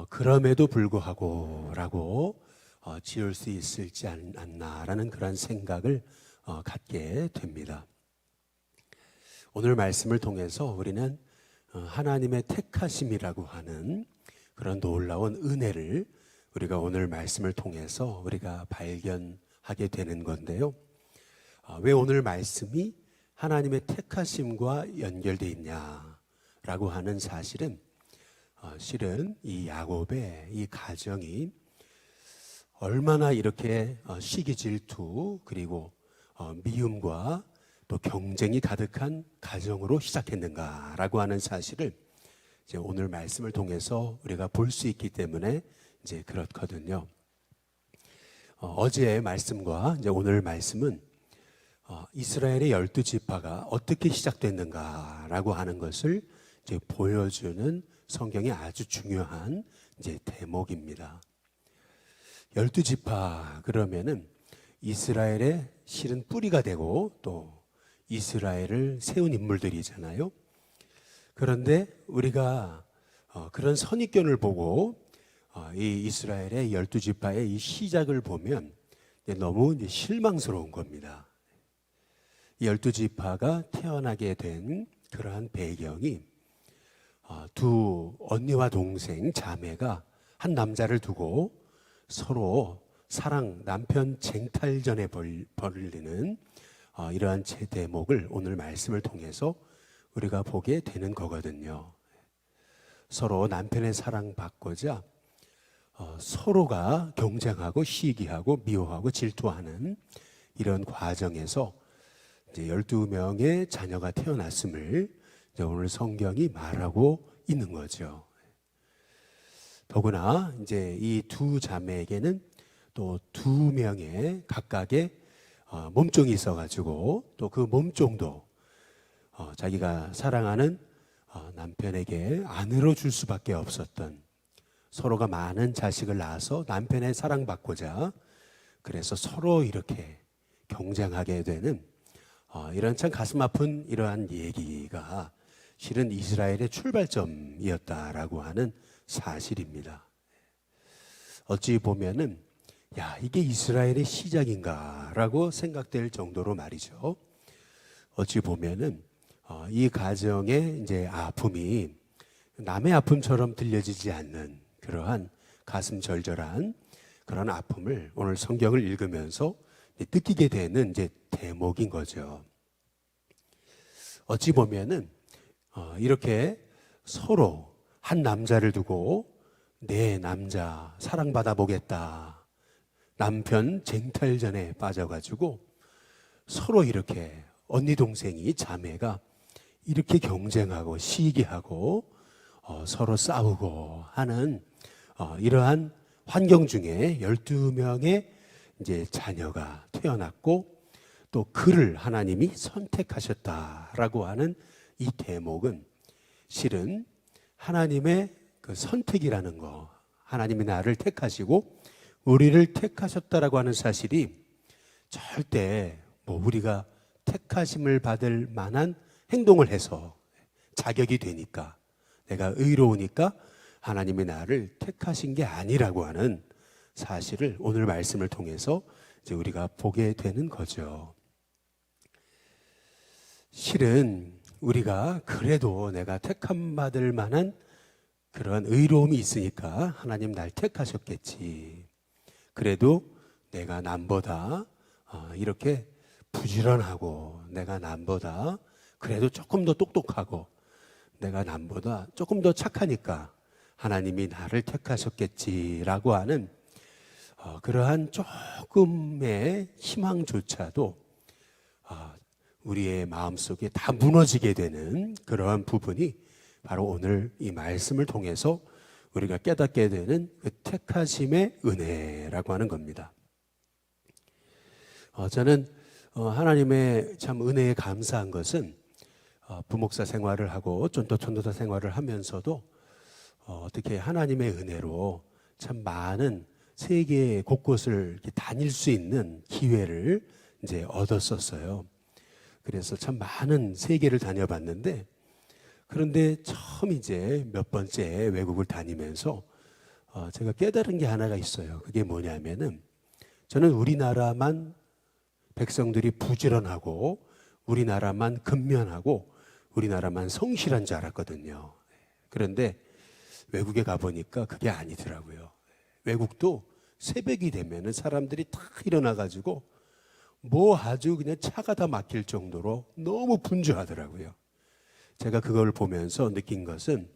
그럼에도 불구하고 라고 지을 수 있을지 않나라는 그런 생각을 갖게 됩니다. 오늘 말씀을 통해서 우리는 하나님의 택하심이라고 하는 그런 놀라운 은혜를 우리가 오늘 말씀을 통해서 우리가 발견하게 되는 건데요. 왜 오늘 말씀이 하나님의 택하심과 연결되어 있냐라고 하는 사실은 실은 이 야곱의 이 가정이 얼마나 이렇게 시기 질투 그리고 미움과 또 경쟁이 가득한 가정으로 시작했는가라고 하는 사실을 이제 오늘 말씀을 통해서 우리가 볼 수 있기 때문에 이제 그렇거든요. 어제의 말씀과 이제 오늘 말씀은 이스라엘의 12지파가 어떻게 시작됐는가라고 하는 것을 이제 보여주는 성경의 아주 중요한 이제 대목입니다. 12지파 그러면은 이스라엘의 실은 뿌리가 되고 또 이스라엘을 세운 인물들이잖아요. 그런데 우리가 그런 선입견을 보고 이 이스라엘의 12지파의 이 시작을 보면 너무 이제 실망스러운 겁니다. 이 12지파가 태어나게 된 그러한 배경이 두 언니와 동생 자매가 한 남자를 두고 서로 사랑 남편 쟁탈전에 벌리는 이러한 제 대목을 오늘 말씀을 통해서 우리가 보게 되는 거거든요. 서로 남편의 사랑받고자 서로가 경쟁하고 시기하고 미워하고 질투하는 이런 과정에서 이제 12명의 자녀가 태어났음을 이제 오늘 성경이 말하고 있는 거죠. 더구나 이제 이 두 자매에게는 또 2명의 각각의 몸종이 있어가지고 또 그 몸종도 자기가 사랑하는 남편에게 아내로 줄 수밖에 없었던, 서로가 많은 자식을 낳아서 남편의 사랑받고자 그래서 서로 이렇게 경쟁하게 되는 이런 참 가슴 아픈 이러한 얘기가 실은 이스라엘의 출발점이었다라고 하는 사실입니다. 어찌 보면은 이게 이스라엘의 시작인가라고 생각될 정도로 말이죠. 어찌 보면은 이 가정의 이제 아픔이 남의 아픔처럼 들려지지 않는 그러한 가슴 절절한 그런 아픔을 오늘 성경을 읽으면서 느끼게 되는 이제 대목인 거죠. 어찌 보면은 이렇게 서로 한 남자를 두고 내 남자 사랑받아 보겠다, 남편 쟁탈전에 빠져가지고 서로 이렇게 언니 동생이 자매가 이렇게 경쟁하고 시기하고 서로 싸우고 하는 이러한 환경 중에 12명의 이제 자녀가 태어났고 또 그를 하나님이 선택하셨다라고 하는 이 대목은 실은 하나님의 그 선택이라는 거, 하나님이 나를 택하시고 우리를 택하셨다라고 하는 사실이 절대 우리가 택하심을 받을 만한 행동을 해서 자격이 되니까, 내가 의로우니까 하나님이 나를 택하신 게 아니라고 하는 사실을 오늘 말씀을 통해서 이제 우리가 보게 되는 거죠. 실은 우리가 그래도 내가 택함 받을 만한 그런 의로움이 있으니까 하나님 날 택하셨겠지. 그래도 내가 남보다 이렇게 부지런하고 내가 남보다 그래도 조금 더 똑똑하고 내가 남보다 조금 더 착하니까 하나님이 나를 택하셨겠지라고 하는 그러한 조금의 희망조차도 우리의 마음속에 다 무너지게 되는 그러한 부분이 바로 오늘 이 말씀을 통해서 우리가 깨닫게 되는 그 택하심의 은혜라고 하는 겁니다. 저는 하나님의 참 은혜에 감사한 것은 부목사 생활을 하고 전도사 생활을 하면서도 어떻게 하나님의 은혜로 참 많은 세계 곳곳을 이렇게 다닐 수 있는 기회를 이제 얻었었어요. 그래서 참 많은 세계를 다녀봤는데, 그런데 처음 이제 몇 번째 외국을 다니면서 제가 깨달은 게 하나가 있어요. 그게 뭐냐면은 저는 우리나라만 백성들이 부지런하고 우리나라만 근면하고 우리나라만 성실한 줄 알았거든요. 그런데 외국에 가보니까 그게 아니더라고요. 외국도 새벽이 되면은 사람들이 다 일어나가지고 뭐 아주 그냥 차가 다 막힐 정도로 너무 분주하더라고요. 제가 그걸 보면서 느낀 것은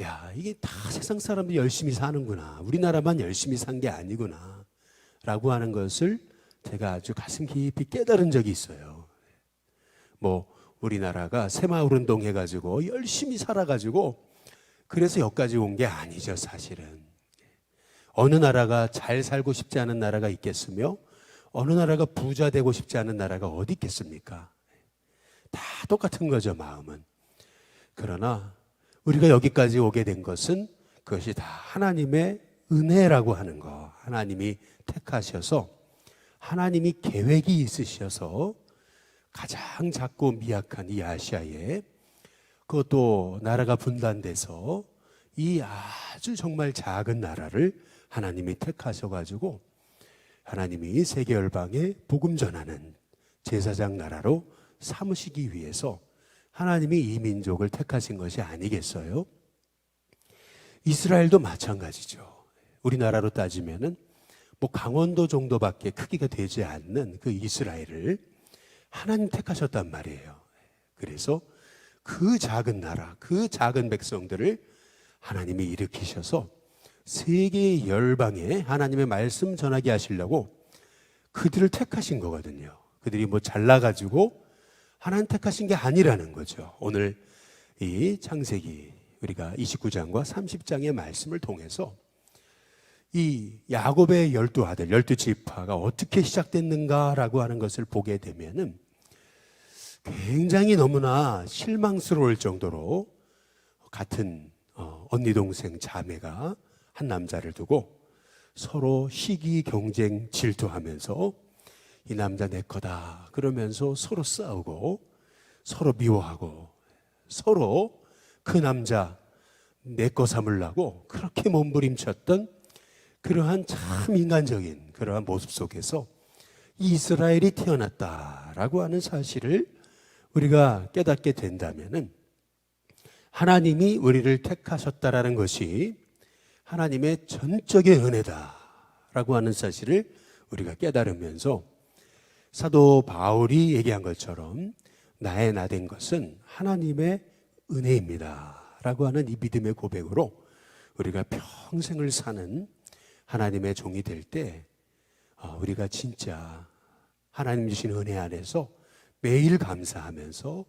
야, 이게 다 세상 사람들이 열심히 사는구나. 우리나라만 열심히 산 게 아니구나. 라고 하는 것을 제가 아주 가슴 깊이 깨달은 적이 있어요. 뭐 우리나라가 새마을운동 해가지고 열심히 살아가지고 그래서 여기까지 온 게 아니죠, 사실은. 어느 나라가 잘 살고 싶지 않은 나라가 있겠으며 어느 나라가 부자 되고 싶지 않은 나라가 어디 있겠습니까? 다 똑같은 거죠, 마음은. 그러나 우리가 여기까지 오게 된 것은 그것이 다 하나님의 은혜라고 하는 거. 하나님이 택하셔서 하나님이 계획이 있으셔서 가장 작고 미약한 이 아시아에 그것도 나라가 분단돼서 이 아주 정말 작은 나라를 하나님이 택하셔가지고 하나님이 세계 열방에 복음 전하는 제사장 나라로 삼으시기 위해서 하나님이 이 민족을 택하신 것이 아니겠어요? 이스라엘도 마찬가지죠. 우리나라로 따지면은 뭐 강원도 정도밖에 크기가 되지 않는 그 이스라엘을 하나님 택하셨단 말이에요. 그래서 그 작은 나라, 그 작은 백성들을 하나님이 일으키셔서 세계 열방에 하나님의 말씀 전하게 하시려고 그들을 택하신 거거든요. 그들이 뭐 잘나가지고 하나님 택하신 게 아니라는 거죠. 오늘 이 창세기 우리가 29장과 30장의 말씀을 통해서 이 야곱의 12아들, 12지파가 어떻게 시작됐는가라고 하는 것을 보게 되면은 굉장히 너무나 실망스러울 정도로 같은 언니 동생 자매가 한 남자를 두고 서로 시기 경쟁 질투하면서 이 남자 내 거다 그러면서 서로 싸우고 서로 미워하고 서로 그 남자 내 거 삼으려고 그렇게 몸부림쳤던 그러한 참 인간적인 그러한 모습 속에서 이스라엘이 태어났다라고 하는 사실을 우리가 깨닫게 된다면은 하나님이 우리를 택하셨다라는 것이 하나님의 전적인 은혜다라고 하는 사실을 우리가 깨달으면서 사도 바울이 얘기한 것처럼 나의 나 된 것은 하나님의 은혜입니다라고 하는 이 믿음의 고백으로 우리가 평생을 사는 하나님의 종이 될 때 우리가 진짜 하나님 주신 은혜 안에서 매일 감사하면서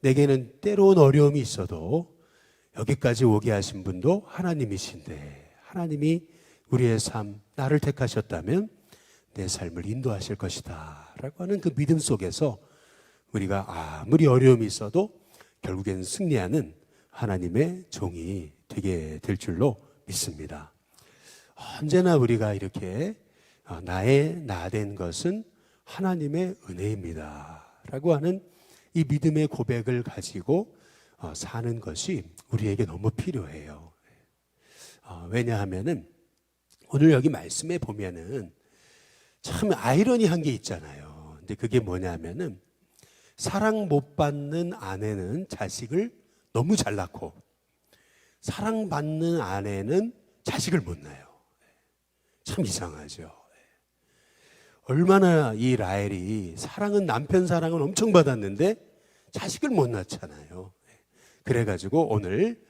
내게는 때로는 어려움이 있어도 여기까지 오게 하신 분도 하나님이신데 하나님이 우리의 삶, 나를 택하셨다면 내 삶을 인도하실 것이다 라고 하는 그 믿음 속에서 우리가 아무리 어려움이 있어도 결국엔 승리하는 하나님의 종이 되게 될 줄로 믿습니다. 언제나 우리가 이렇게 나의 나 된 것은 하나님의 은혜입니다 라고 하는 이 믿음의 고백을 가지고 사는 것이 우리에게 너무 필요해요. 왜냐하면은 오늘 여기 말씀에 보면은 참 아이러니한 게 있잖아요. 근데 그게 뭐냐면은 사랑 못 받는 아내는 자식을 너무 잘 낳고 사랑받는 아내는 자식을 못 낳아요. 참 이상하죠. 얼마나 이 라헬이 남편 사랑은 엄청 받았는데 자식을 못 낳잖아요. 그래가지고 오늘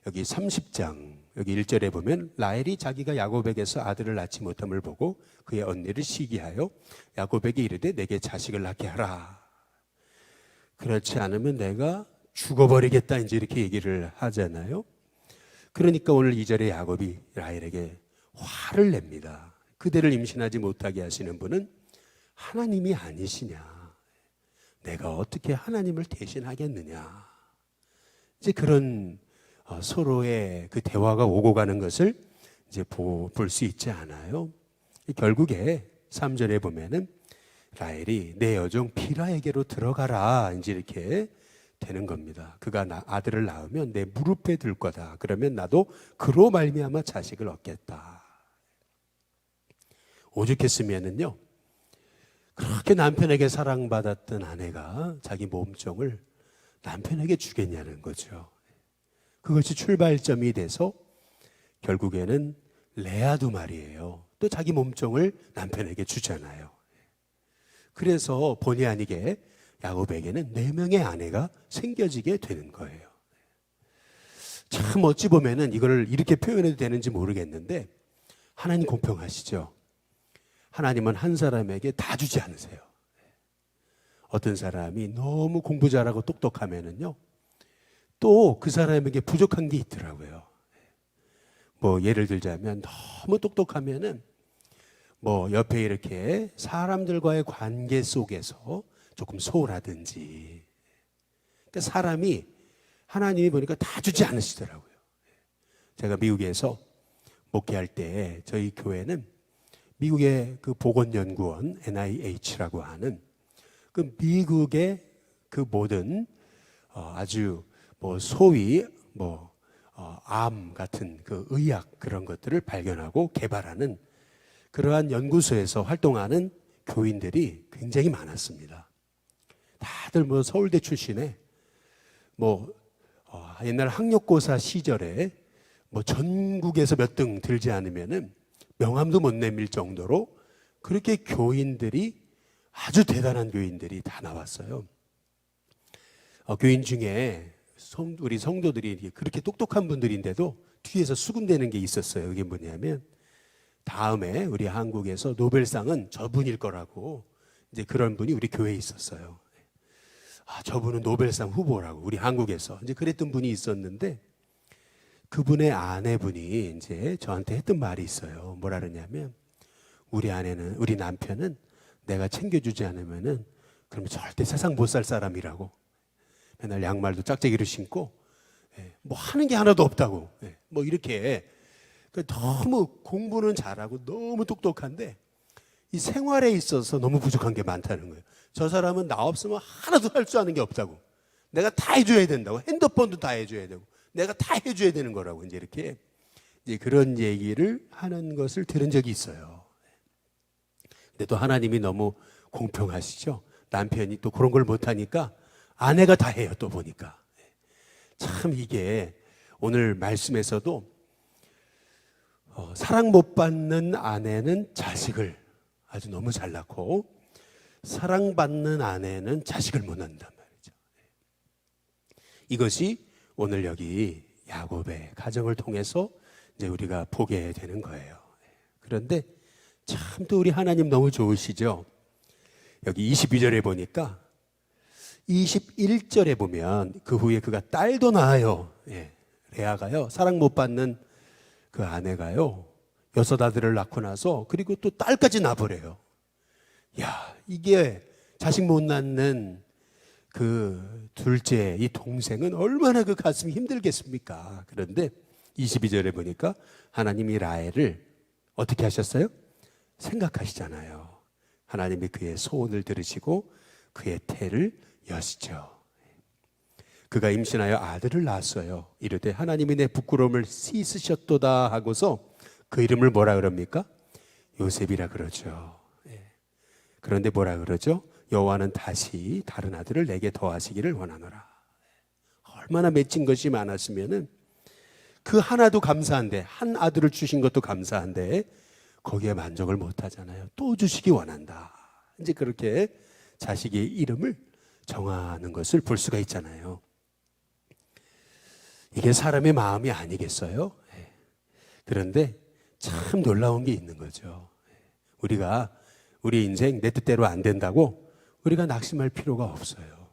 여기 30장 여기 1절에 보면 라헬이 자기가 야곱에게서 아들을 낳지 못함을 보고 그의 언니를 시기하여 야곱에게 이르되 내게 자식을 낳게 하라. 그렇지 않으면 내가 죽어버리겠다 이제 이렇게 얘기를 하잖아요. 그러니까 오늘 2절에 야곱이 라헬에게 화를 냅니다. 그대를 임신하지 못하게 하시는 분은 하나님이 아니시냐. 내가 어떻게 하나님을 대신하겠느냐. 이제 그런 서로의 그 대화가 오고 가는 것을 이제 볼 수 있지 않아요. 결국에 3절에 보면은 라헬이 내 여종 비라에게로 들어가라 이제 이렇게 되는 겁니다. 그가 아들을 낳으면 내 무릎에 들 거다. 그러면 나도 그로 말미암아 자식을 얻겠다. 오죽했으면은요, 그렇게 남편에게 사랑받았던 아내가 자기 몸종을 남편에게 주겠냐는 거죠. 그것이 출발점이 돼서 결국에는 레아도 말이에요. 또 자기 몸종을 남편에게 주잖아요. 그래서 본의 아니게 야곱에게는 4명의 아내가 생겨지게 되는 거예요. 참 어찌 보면은 이걸 이렇게 표현해도 되는지 모르겠는데 하나님 공평하시죠. 하나님은 한 사람에게 다 주지 않으세요. 어떤 사람이 너무 공부 잘하고 똑똑하면은요, 또 그 사람에게 부족한 게 있더라고요. 뭐 예를 들자면 너무 똑똑하면은 뭐 옆에 이렇게 사람들과의 관계 속에서 조금 소홀하든지, 그러니까 사람이 하나님이 보니까 다 주지 않으시더라고요. 제가 미국에서 목회할 때 저희 교회는 미국의 그 보건연구원 NIH라고 하는 그 미국의 그 모든 아주 뭐 소위 암 같은 그 의학 그런 것들을 발견하고 개발하는 그러한 연구소에서 활동하는 교인들이 굉장히 많았습니다. 다들 뭐 서울대 출신에 옛날 학력고사 시절에 뭐 전국에서 몇 등 들지 않으면은 명함도 못 내밀 정도로 그렇게 교인들이 아주 대단한 교인들이 다 나왔어요. 교인 중에 우리 성도들이 그렇게 똑똑한 분들인데도 뒤에서 수군대는 게 있었어요. 그게 뭐냐면 다음에 우리 한국에서 노벨상은 저분일 거라고, 이제 그런 분이 우리 교회에 있었어요. 저분은 노벨상 후보라고 우리 한국에서 이제 그랬던 분이 있었는데, 그분의 아내분이 이제 저한테 했던 말이 있어요. 뭐라 그러냐면 우리 남편은 내가 챙겨주지 않으면은 그러면 절대 세상 못 살 사람이라고. 맨날 양말도 짝짝이로 신고 뭐 하는 게 하나도 없다고. 뭐 이렇게 너무 공부는 잘하고 너무 똑똑한데 이 생활에 있어서 너무 부족한 게 많다는 거예요. 저 사람은 나 없으면 하나도 할 줄 아는 게 없다고. 내가 다 해줘야 된다고. 핸드폰도 다 해줘야 되고 내가 다 해줘야 되는 거라고. 이제 그런 얘기를 하는 것을 들은 적이 있어요. 근데 또 하나님이 너무 공평하시죠. 남편이 또 그런 걸 못하니까 아내가 다 해요. 또 보니까 참 이게 오늘 말씀에서도 사랑 못 받는 아내는 자식을 아주 너무 잘 낳고 사랑받는 아내는 자식을 못 낳는단 말이죠. 이것이 오늘 여기 야곱의 가정을 통해서 이제 우리가 보게 되는 거예요. 그런데 참 또 우리 하나님 너무 좋으시죠. 여기 22절에 보니까 21절에 보면 그 후에 그가 딸도 낳아요. 레아가요. 사랑 못 받는 그 아내가요. 6 아들을 낳고 나서 그리고 또 딸까지 낳아버려요. 야, 이게 자식 못 낳는 그 둘째 이 동생은 얼마나 그 가슴이 힘들겠습니까? 그런데 22절에 보니까 하나님이 라헬을 어떻게 하셨어요? 생각하시잖아요. 하나님이 그의 소원을 들으시고 그의 태를 여시죠. 그가 임신하여 아들을 낳았어요. 이르되 하나님이 내 부끄러움을 씻으셨도다 하고서 그 이름을 뭐라 그럽니까? 요셉이라 그러죠. 그런데 뭐라 그러죠? 여호와는 다시 다른 아들을 내게 더하시기를 원하노라. 얼마나 맺힌 것이 많았으면은 그 하나도 감사한데, 한 아들을 주신 것도 감사한데 거기에 만족을 못 하잖아요. 또 주시기 원한다. 이제 그렇게 자식의 이름을 정하는 것을 볼 수가 있잖아요. 이게 사람의 마음이 아니겠어요? 그런데 참 놀라운 게 있는 거죠. 우리가 우리 인생 내 뜻대로 안 된다고 우리가 낙심할 필요가 없어요.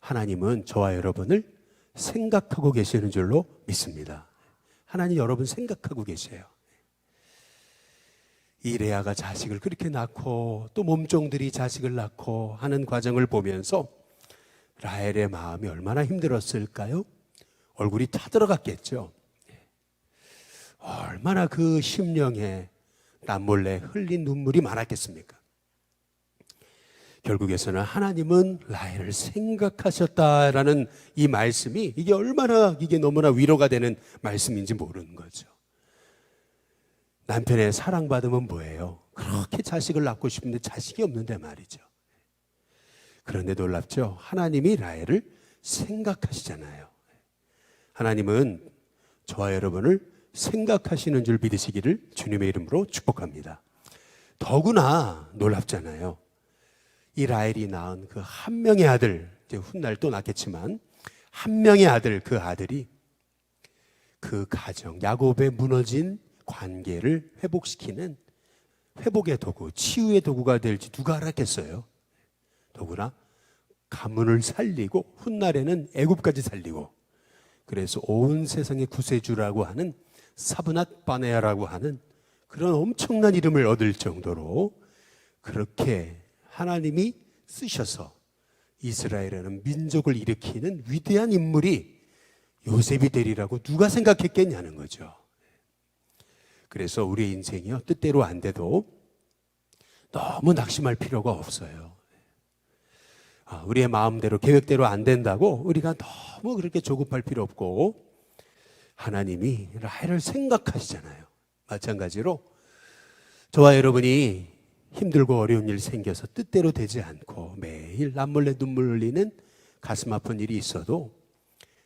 하나님은 저와 여러분을 생각하고 계시는 줄로 믿습니다. 하나님 여러분 생각하고 계세요. 이 레아가 자식을 그렇게 낳고 또 몸종들이 자식을 낳고 하는 과정을 보면서 라헬의 마음이 얼마나 힘들었을까요? 얼굴이 타들어갔겠죠. 얼마나 그 심령에 남몰래 흘린 눈물이 많았겠습니까? 결국에서는 하나님은 라헬을 생각하셨다라는 이 말씀이 이게 얼마나 이게 너무나 위로가 되는 말씀인지 모르는 거죠. 남편의 사랑받으면 뭐예요? 그렇게 자식을 낳고 싶은데 자식이 없는데 말이죠. 그런데 놀랍죠? 하나님이 라헬을 생각하시잖아요. 하나님은 저와 여러분을 생각하시는 줄 믿으시기를 주님의 이름으로 축복합니다. 더구나 놀랍잖아요. 이 라헬이 낳은 그 한 명의 아들, 이제 훗날 또 낳겠지만 한 명의 아들, 그 아들이 그 가정, 야곱의 무너진 관계를 회복시키는 회복의 도구, 치유의 도구가 될지 누가 알았겠어요? 더구나 가문을 살리고 훗날에는 애굽까지 살리고, 그래서 온 세상의 구세주라고 하는 사브낫 바네아라고 하는 그런 엄청난 이름을 얻을 정도로 그렇게 하나님이 쓰셔서 이스라엘이라는 민족을 일으키는 위대한 인물이 요셉이 되리라고 누가 생각했겠냐는 거죠. 그래서 우리의 인생이요, 뜻대로 안 돼도 너무 낙심할 필요가 없어요. 우리의 마음대로 계획대로 안 된다고 우리가 너무 그렇게 조급할 필요 없고, 하나님이 라헬을 생각하시잖아요. 마찬가지로 저와 여러분이 힘들고 어려운 일 생겨서 뜻대로 되지 않고 매일 남몰래 눈물 흘리는 가슴 아픈 일이 있어도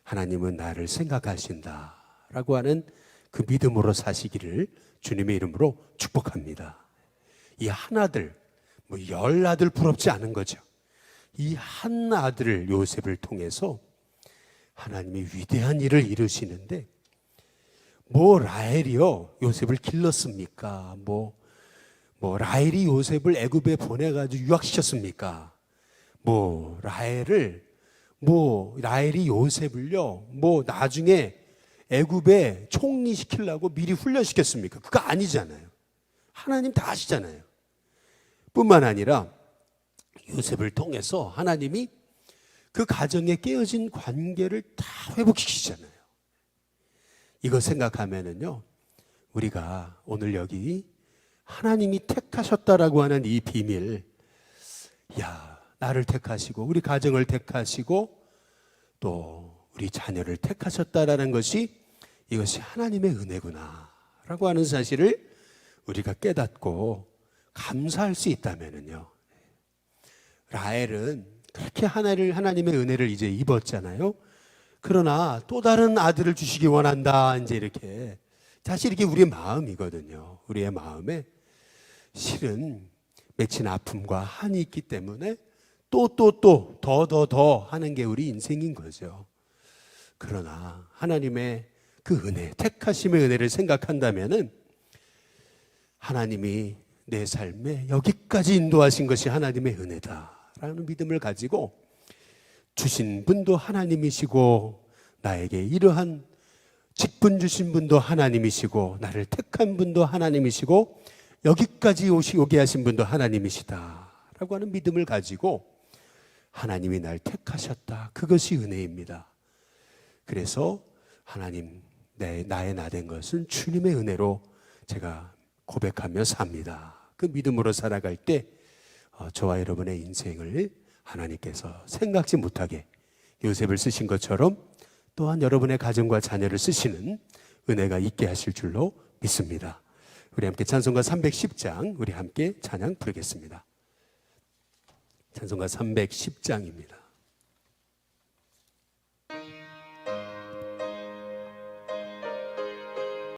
하나님은 나를 생각하신다라고 하는 그 믿음으로 사시기를 주님의 이름으로 축복합니다. 이 한 아들, 열 아들 부럽지 않은 거죠. 이 한 아들을 요셉을 통해서 하나님이 위대한 일을 이루시는데, 라헬이요 요셉을 길렀습니까? 라헬이 요셉을 애굽에 보내가지고 유학시켰습니까? 라헬이 요셉을요 나중에 애굽에 총리시키려고 미리 훈련시켰습니까? 그거 아니잖아요. 하나님 다 아시잖아요. 뿐만 아니라 요셉을 통해서 하나님이 그 가정에 깨어진 관계를 다 회복시키시잖아요. 이거 생각하면은요, 우리가 오늘 여기 하나님이 택하셨다라고 하는 이 비밀, 나를 택하시고 우리 가정을 택하시고 또 우리 자녀를 택하셨다라는 것이, 이것이 하나님의 은혜구나라고 하는 사실을 우리가 깨닫고 감사할 수 있다면은요, 라헬은 그렇게 하나님의 은혜를 이제 입었잖아요. 그러나 또 다른 아들을 주시기 원한다, 이제 이렇게. 사실 이게 우리의 마음이거든요. 우리의 마음에 실은 맺힌 아픔과 한이 있기 때문에 더 하는 게 우리 인생인 거죠. 그러나 하나님의 그 은혜, 택하심의 은혜를 생각한다면은 하나님이 내 삶에 여기까지 인도하신 것이 하나님의 은혜다라는 믿음을 가지고, 주신 분도 하나님이시고 나에게 이러한 직분 주신 분도 하나님이시고 나를 택한 분도 하나님이시고 여기까지 오게 하신 분도 하나님이시다라고 하는 믿음을 가지고, 하나님이 날 택하셨다, 그것이 은혜입니다. 그래서 하나님, 나의 나 된 것은 주님의 은혜로 제가 고백하며 삽니다. 그 믿음으로 살아갈 때 저와 여러분의 인생을 하나님께서 생각지 못하게 요셉을 쓰신 것처럼 또한 여러분의 가정과 자녀를 쓰시는 은혜가 있게 하실 줄로 믿습니다. 우리 함께 찬송가 310장 우리 함께 찬양 부르겠습니다. 찬송가 310장입니다.